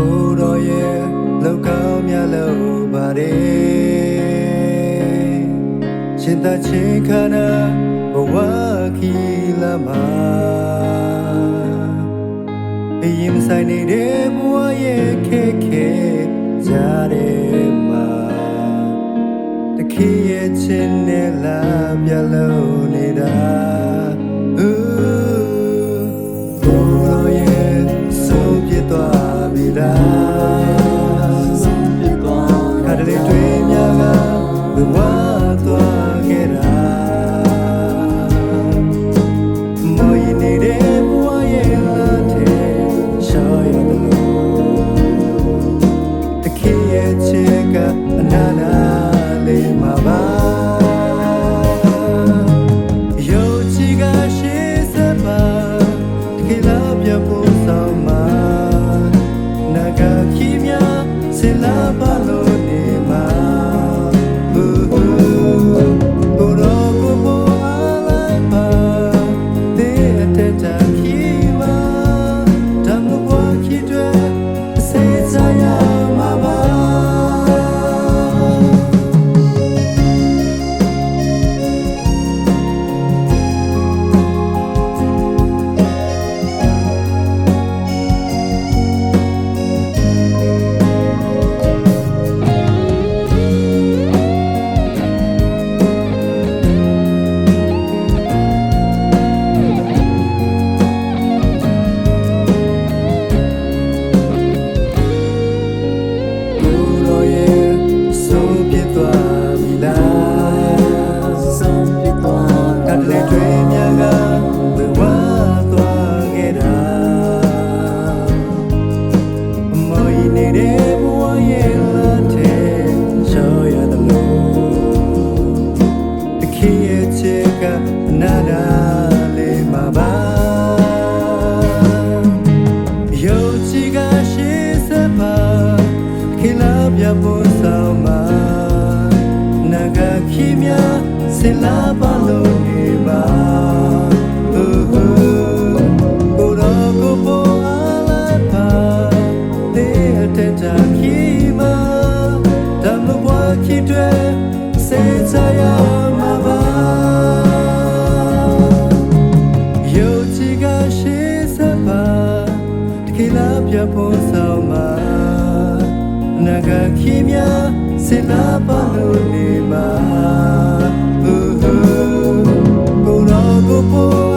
ကိုတော်ရဲ့လောက်ကောင်းမြတ်လို့ပါတယ်ရှင်သာချင်းခန္ဓာဘဝခီလာမှာအရင်ဆိုင်နေတဲ့ဘဝရဲ့ခေခေကြတဲ့မှာတခေရဲ့ချင်းနဲ့လာပြလို့နေတာကိုတော်ရဲ့ဆုံးပြသွားပြီလားခါတလေတွေများကဘဝသွားခဲ့တာမော်ရင်နေတဲ့ဘဝရဲ့လာတဲ့ရှော့ရတယ်လို့တခေရဲ့ချစ်ကအနာနာလေးမှာပါယုံကြည်ကရှိစပါတခေလာပြဖို့ဆောင်မှာနာဂခီမြစလာပါလို့နေမှာကိုရောကိုပေါ်အားလိုက်ပါတဲ့တဲ့တာခီမှာတမဘွားခီတွေစေစားရမှာပါနာနာလေးမှာပါယုံကြည်ကရှိစပါခေလာပြဖို့ဆောင်မှာနာဂခီမြစလာပါလို့နေပါကိုရောကိုပေါ်အားလိုက်ပါတဲ့တဲ့တာခီမှာတမဘွားခီတွေစေချာရမှာပါပြဖို့ဆောင်မှာနာဂခီမြစလာပါလို့နေမှာကိုရောကိုပေါ်